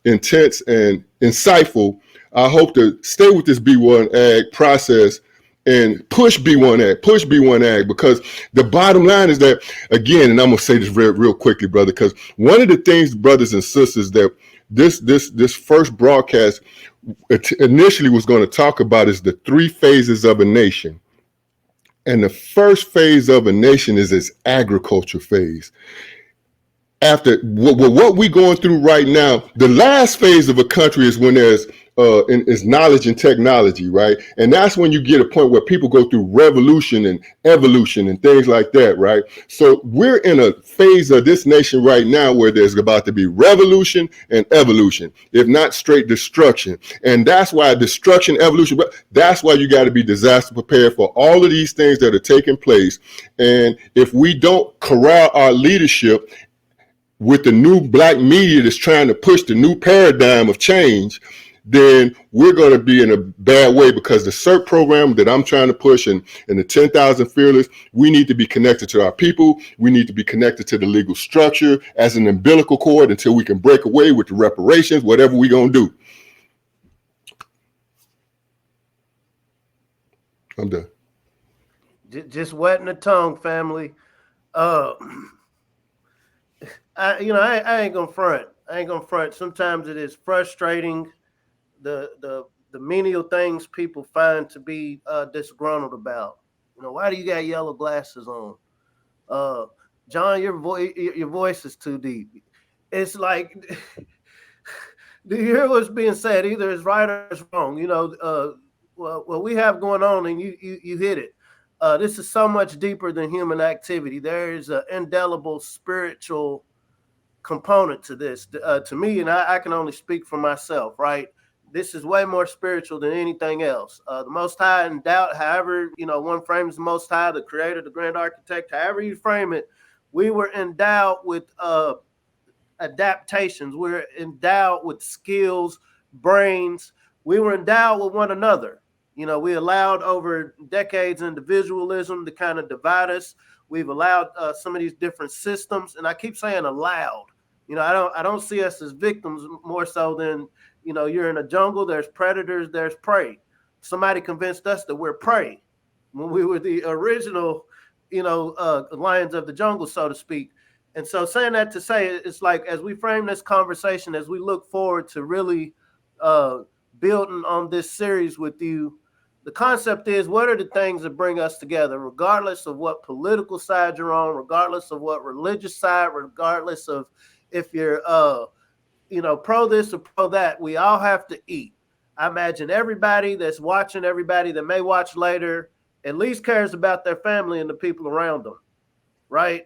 S3: intense and insightful, I hope to stay with this B1AG process and push B1AG, because the bottom line is that, again, and I'm gonna say this real quickly, brother, because one of the things, brothers and sisters, that this first broadcast initially was going to talk about is the 3 phases of a nation. And the first phase of a nation is its agriculture phase. After what we're going through right now, the last phase of a country is when there's is knowledge and technology, right? And that's when you get a point where people go through revolution and evolution and things like that, right? So we're in a phase of this nation right now where there's about to be revolution and evolution, if not straight destruction. And that's why destruction, evolution, but that's why you got to be disaster prepared for all of these things that are taking place. And if we don't corral our leadership with the new black media that's trying to push the new paradigm of change, then we're going to be in a bad way, because the CERT program that I'm trying to push and the 10,000 Fearless, we need to be connected to our people. We need to be connected to the legal structure as an umbilical cord until we can break away with the reparations, whatever we're going to do. I'm done.
S4: Just wetting the tongue, family. Uh, I ain't gonna front. I ain't gonna front. Sometimes it is frustrating the menial things people find to be disgruntled about. Why do you got yellow glasses on? Uh, John, your voice is too deep. It's like, do you hear what's being said? Either it's right or it's wrong. What we have going on, and you hit it. This is so much deeper than human activity. There is an indelible spiritual component to this, to me, and I can only speak for myself, right? This is way more spiritual than anything else. The Most High endowed, however, one frames the Most High, the Creator, the Grand Architect, however you frame it, we were endowed with adaptations. We're endowed with skills, brains. We were endowed with one another. We allowed over decades individualism to kind of divide us. We've allowed some of these different systems, and I keep saying allowed. I don't see us as victims more so than, you're in a jungle, there's predators, there's prey. Somebody convinced us that we're prey when we were the original, lions of the jungle, so to speak. And so saying that to say, it's like, as we frame this conversation, as we look forward to really building on this series with you, the concept is, what are the things that bring us together, regardless of what political side you're on, regardless of what religious side, regardless of if you're, pro this or pro that. We all have to eat. I imagine everybody that's watching, everybody that may watch later, at least cares about their family and the people around them, right?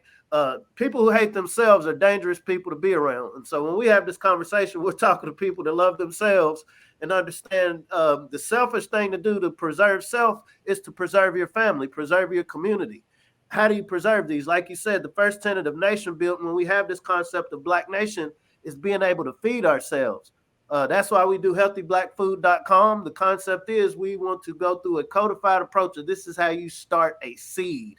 S4: People who hate themselves are dangerous people to be around. And so when we have this conversation, we're talking to people that love themselves and understand the selfish thing to do to preserve self is to preserve your family, preserve your community. How do you preserve these? Like you said, the first tenet of nation building, when we have this concept of Black nation, is being able to feed ourselves. That's why we do healthyblackfood.com. The concept is we want to go through a codified approach. This is how you start a seed.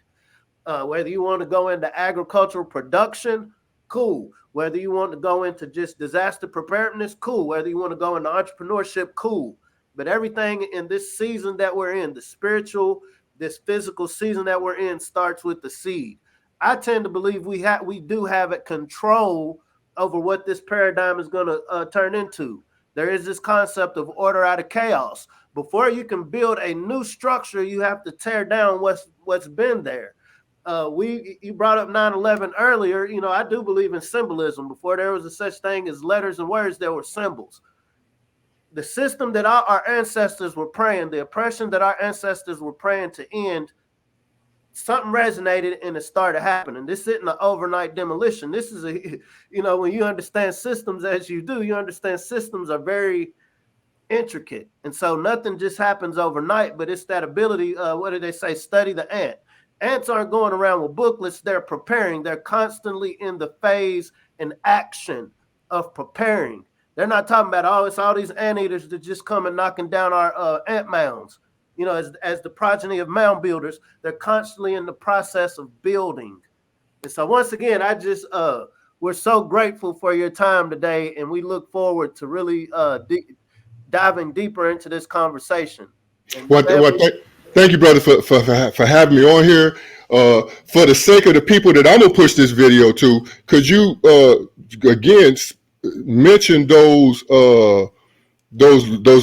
S4: Whether you want to go into agricultural production, cool. Whether you want to go into just disaster preparedness, cool. Whether you want to go into entrepreneurship, cool. But everything in this season that we're in, the spiritual, this physical season that we're in, starts with the seed. I tend to believe we do have a control over what this paradigm is going to turn into. There is this concept of order out of chaos. Before you can build a new structure, you have to tear down what's been there. You brought up 9/11 earlier. I do believe in symbolism. Before there was a such thing as letters and words, there were symbols. The system that our ancestors were praying, the oppression that our ancestors were praying to end, something resonated and it started happening. This isn't an overnight demolition. This is when you understand systems as you do, you understand systems are very intricate. And so nothing just happens overnight, but it's that ability, what do they say? Study the ant. Ants aren't going around with booklets. They're preparing. They're constantly in the phase and action of preparing. They're not talking about, it's all these anteaters that just come and knocking down our ant mounds. As the progeny of mound builders, they're constantly in the process of building. And so once again, we're so grateful for your time today, and we look forward to really diving deeper into this conversation.
S3: Thank you, brother, for having me on here. For the sake of the people that I'm gonna push this video to, could you again mention those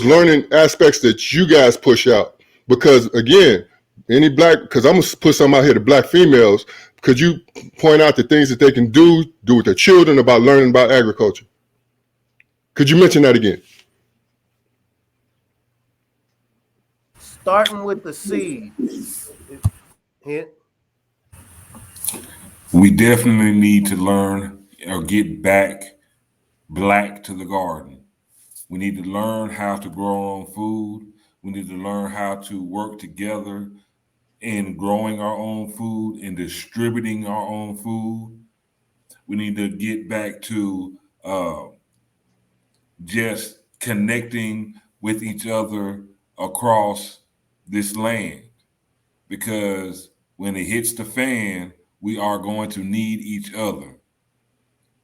S3: learning aspects that you guys push out? Because again, because I'm gonna put some out here to Black females. Could you point out the things that they can do with their children about learning about agriculture? Could you mention that again?
S4: Starting with the seed.
S2: We definitely need to learn or get back Black to the garden. We need to learn how to grow our own food. We need to learn how to work together in growing our own food and distributing our own food. We need to get back to just connecting with each other across this land, because when it hits the fan, we are going to need each other.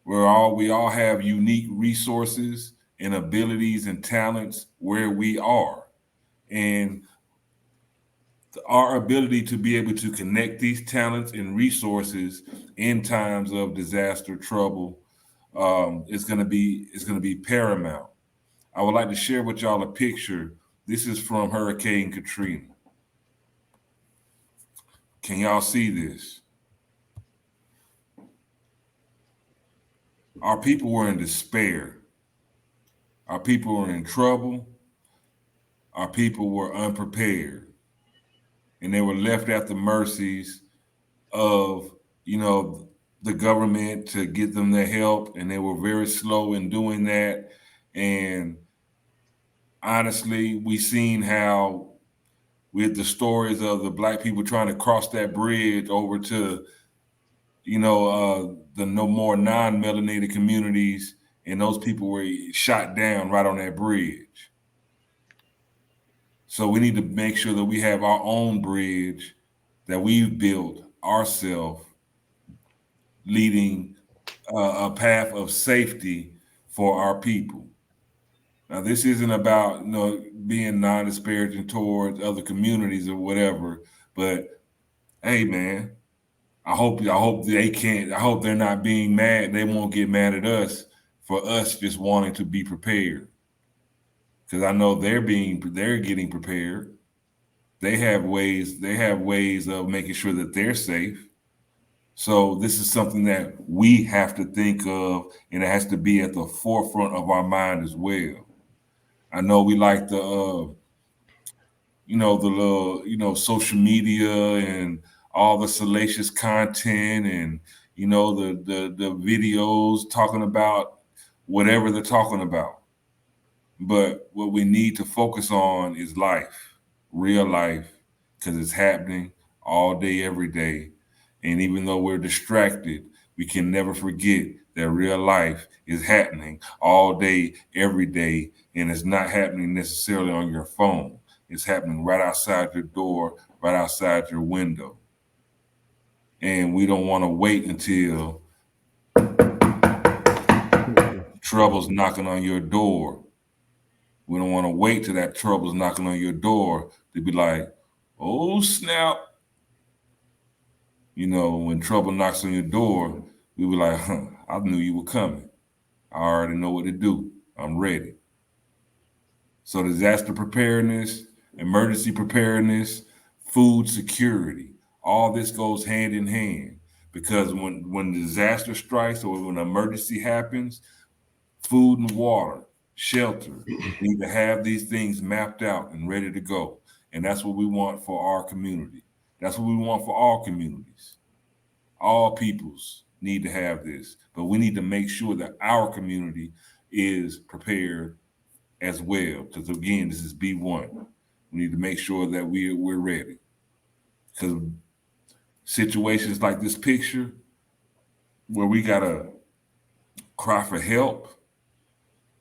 S2: We all have unique resources and abilities and talents where we are. And our ability to be able to connect these talents and resources in times of disaster, trouble, is going to be paramount. I would like to share with y'all a picture. This is from Hurricane Katrina. Can y'all see this? Our people were in despair. Our people were in trouble. Our people were unprepared. And they were left at the mercies of, the government to get them their help. And they were very slow in doing that. And honestly, we seen how with the stories of the Black people trying to cross that bridge over to, the no more non-melanated communities, and those people were shot down right on that bridge. So we need to make sure that we have our own bridge that we've built ourselves, leading a path of safety for our people. Now, this isn't about being non-disparaging towards other communities or whatever, but hey, man, I hope they're not being mad. They won't get mad at us for us just wanting to be prepared, because I know they're getting prepared. They have ways of making sure that they're safe. So this is something that we have to think of, and it has to be at the forefront of our mind as well. I know we like the little, social media and all the salacious content, and the videos talking about whatever they're talking about. But what we need to focus on is life, real life, because it's happening all day, every day. And even though we're distracted, we can never forget that real life is happening all day, every day, and it's not happening necessarily on your phone. It's happening right outside your door, right outside your window. And we don't want to wait until trouble's knocking on your door. We don't want to wait till that trouble's knocking on your door to be like, oh, snap. When trouble knocks on your door, we be like, I knew you were coming. I already know what to do. I'm ready. So disaster preparedness, emergency preparedness, food security, all this goes hand in hand, because when disaster strikes or when an emergency happens, food and water, shelter, we need to have these things mapped out and ready to go. And that's what we want for our community. That's what we want for all communities. All peoples need to have this, but we need to make sure that our community is prepared as well. Because again, this is B1. We need to make sure that we're ready. Because situations like this picture, where we gotta cry for help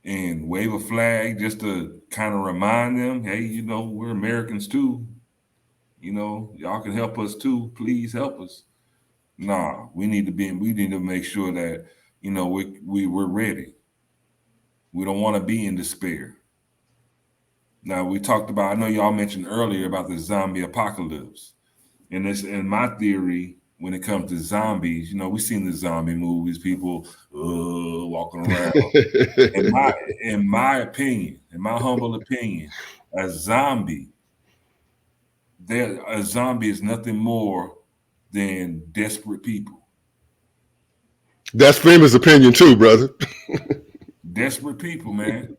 S2: and wave a flag just to kind of remind them, hey, we're Americans too. Y'all can help us too. Please help us. Nah, we need to make sure that, we're ready. We don't want to be in despair. Now, we talked about, I know y'all mentioned earlier about the zombie apocalypse. And this, in my theory, when it comes to zombies, we've seen the zombie movies, people walking around. in my opinion, in my humble opinion, a zombie is nothing more than desperate people.
S3: That's famous opinion too, brother.
S2: Desperate people, man.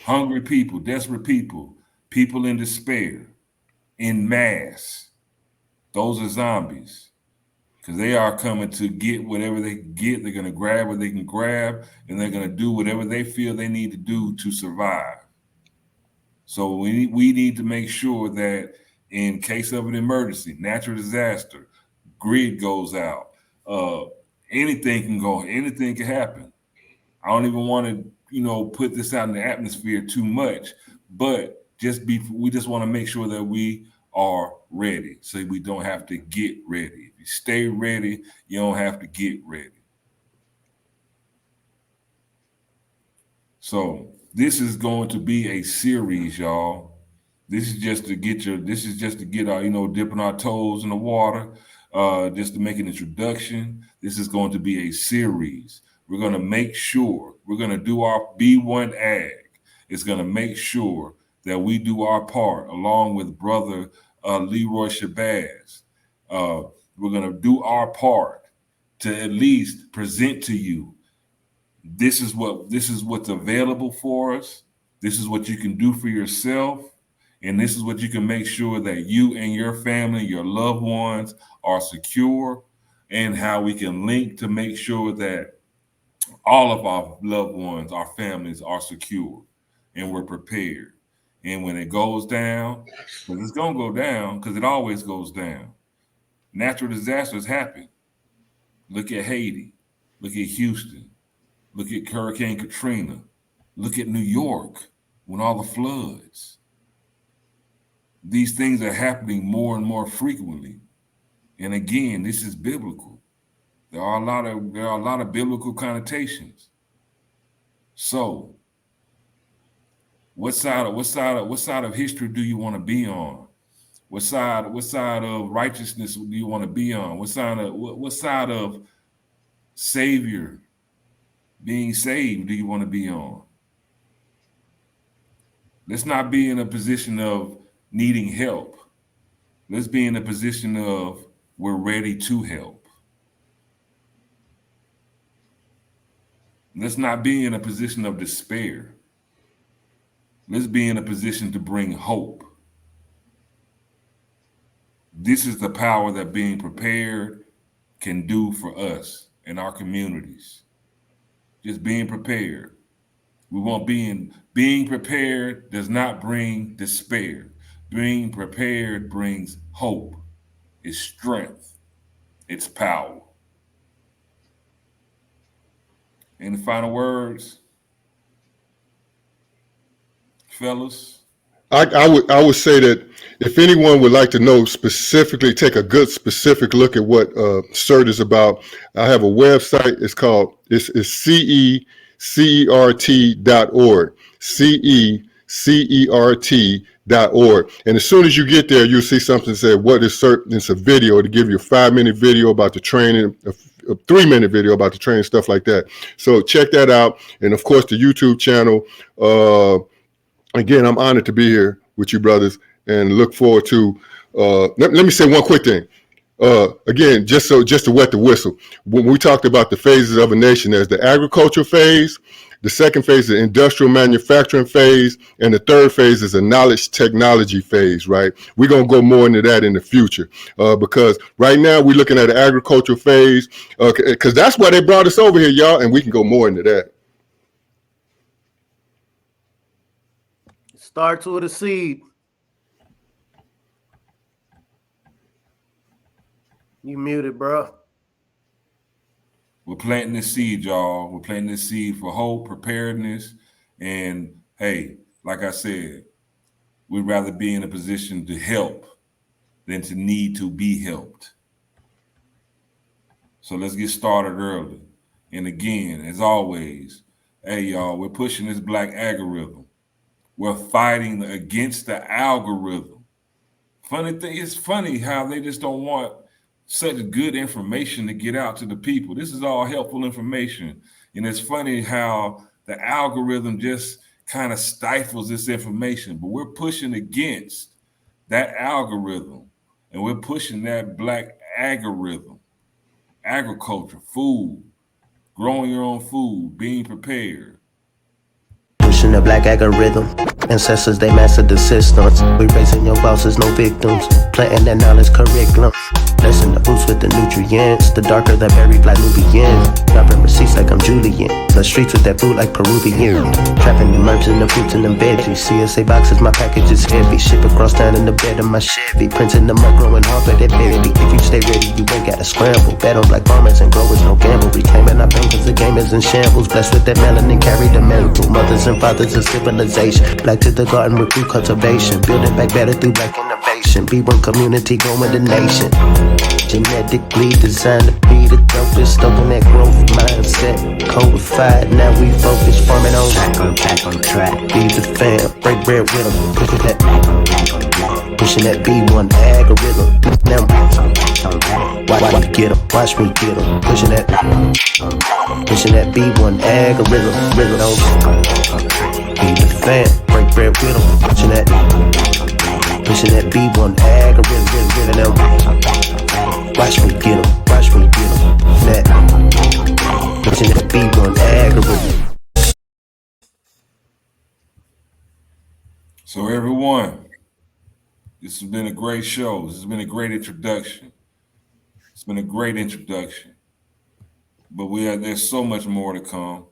S2: Hungry people, desperate people, people in despair, in mass. Those are zombies, because they are coming to get whatever they can get. They're going to grab what they can grab, and they're going to do whatever they feel they need to do to survive. So we need to make sure that in case of an emergency, natural disaster, grid goes out, anything can happen. I don't even want to, put this out in the atmosphere too much, but we just want to make sure that we are ready, so we don't have to get ready. If you stay ready, you don't have to get ready. So this is going to be a series, y'all. This is just to get our, dipping our toes in the water, just to make an introduction. This is going to be a series. We're going to make sure we're going to do our B1AG. It's going to make sure that we do our part along with brother Leroy Shabazz. We're going to do our part to at least present to you. This is what's available for us. This is what you can do for yourself. And this is what you can make sure that you and your family, your loved ones are secure, and how we can link to make sure that all of our loved ones, our families are secure and we're prepared. And when it goes down, because it's going to go down, because it always goes down. Natural disasters happen. Look at Haiti. Look at Houston. Look at Hurricane Katrina. Look at New York when all the floods. These things are happening more and more frequently. And again, this is biblical. There are a lot of biblical connotations. So, what side of history do you want to be on? What side of righteousness do you want to be on? What side of Savior being saved do you want to be on? Let's not be in a position of needing help. Let's be in a position of we're ready to help. Let's not be in a position of despair. Let's be in a position to bring hope. This is the power that being prepared can do for us and our communities. Just being prepared. We won't being prepared does not bring despair. Being prepared brings hope. It's strength. It's power. Any final words, fellas?
S3: I would say that if anyone would like to know specifically, take a good specific look at what CERT is about, I have a website. It's CECERT.org. CECERT.org. And as soon as you get there, you'll see something that says, what is CERT? It's a video to give you a 5-minute video about the training, a 3-minute video about the training, stuff like that. So check that out. And of course, the YouTube channel. Again, I'm honored to be here with you, brothers, and look forward to, let me say one quick thing. Again, just to wet the whistle. When we talked about the phases of a nation, there's the agricultural phase, the second phase is the industrial manufacturing phase, and the third phase is a knowledge technology phase, right? We're going to go more into that in the future, because right now we're looking at the agricultural phase, because that's why they brought us over here, y'all, and we can go more into that.
S4: Starts with a seed. You muted, bro.
S2: We're planting this seed, y'all. We're planting this seed for hope, preparedness, and hey, like I said, we'd rather be in a position to help than to need to be helped. So let's get started early. And again, as always, hey, y'all, we're pushing this black algorithm. We're fighting against the algorithm. Funny thing, it's funny how they just don't want such good information to get out to the people. This is all helpful information. And it's funny how the algorithm just kind of stifles this information, but we're pushing against that algorithm, and we're pushing that black algorithm, agriculture, food, growing your own food, being prepared.
S1: Pushing the black algorithm. Ancestors, they mastered the systems. We raising your bosses, no victims. Planting that knowledge curriculum. Blessing the boots with the nutrients. The darker the berry, black Nubian. Dropping receipts like I'm Julian. The streets with that food like Peruvian. Trapping the merch and the fruits and the veggies. CSA boxes, my package is heavy. Ship across town in the bed of my Chevy. Printing the mud, growing hard for that baby. If you stay ready, you ain't gotta scramble. Bet on black farmers and growers, no gamble. Reclaiming our pain cause the game is in shambles. Blessed with that melanin, carry the mantle. Mothers and fathers of civilization. Black to the garden with food cultivation. Building back better through black innovation. generation. B1 community growing the nation. Genetically designed to be the dopest, stoking that growth mindset. Codified, now we focus, farming on back on track. Be the fam, break bread with them, pushing that B1AG gorilla. Now, watch me get 'em, watch me get 'em, pushing that B1AG gorilla. Be the fam, break bread with them, pushing that B1AG gorilla. Watch me get 'em, watch me get 'em. That pushing that B1AG gorilla.
S2: So everyone, this has been a great show. This has been a great introduction. It's been a great introduction. But there's so much more to come.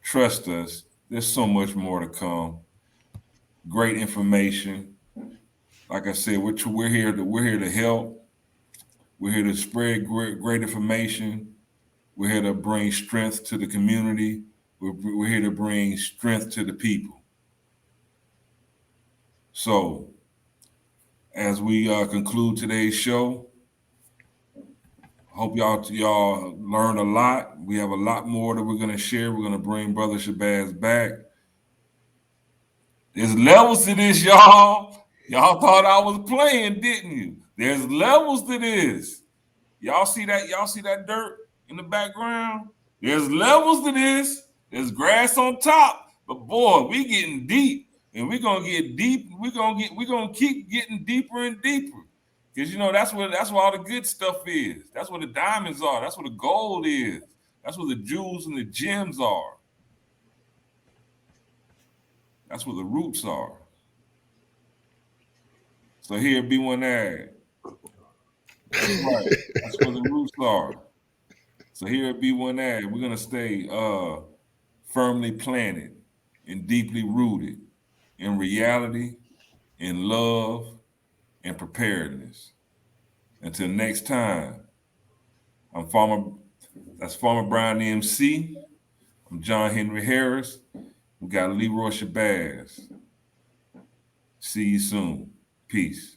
S2: Trust us, there's so much more to come. Great information. Like I said, we're here to help. We're here to spread great information. We're here to bring strength to the community. We're here to bring strength to the people. So, as we conclude today's show, hope y'all learned a lot. We have a lot more that we're going to share. We're going to bring Brother Shabazz back. There's levels to this, y'all. Y'all thought I was playing, didn't you? There's levels to this. Y'all see that? Y'all see that dirt in the background? There's levels to this. There's grass on top. But boy, we getting deep. And we're gonna get deep. We're gonna keep getting deeper and deeper. Because that's where all the good stuff is. That's where the diamonds are. That's where the gold is. That's where the jewels and the gems are. That's where the roots are. So here, B1AG. That's right. That's where the roots are. So here at B1AG, we're gonna stay firmly planted and deeply rooted in reality, in love, and preparedness. Until next time, that's Farmer Brown MC. I'm John Henry Harris. We got Leroy Shabazz. See you soon. Peace.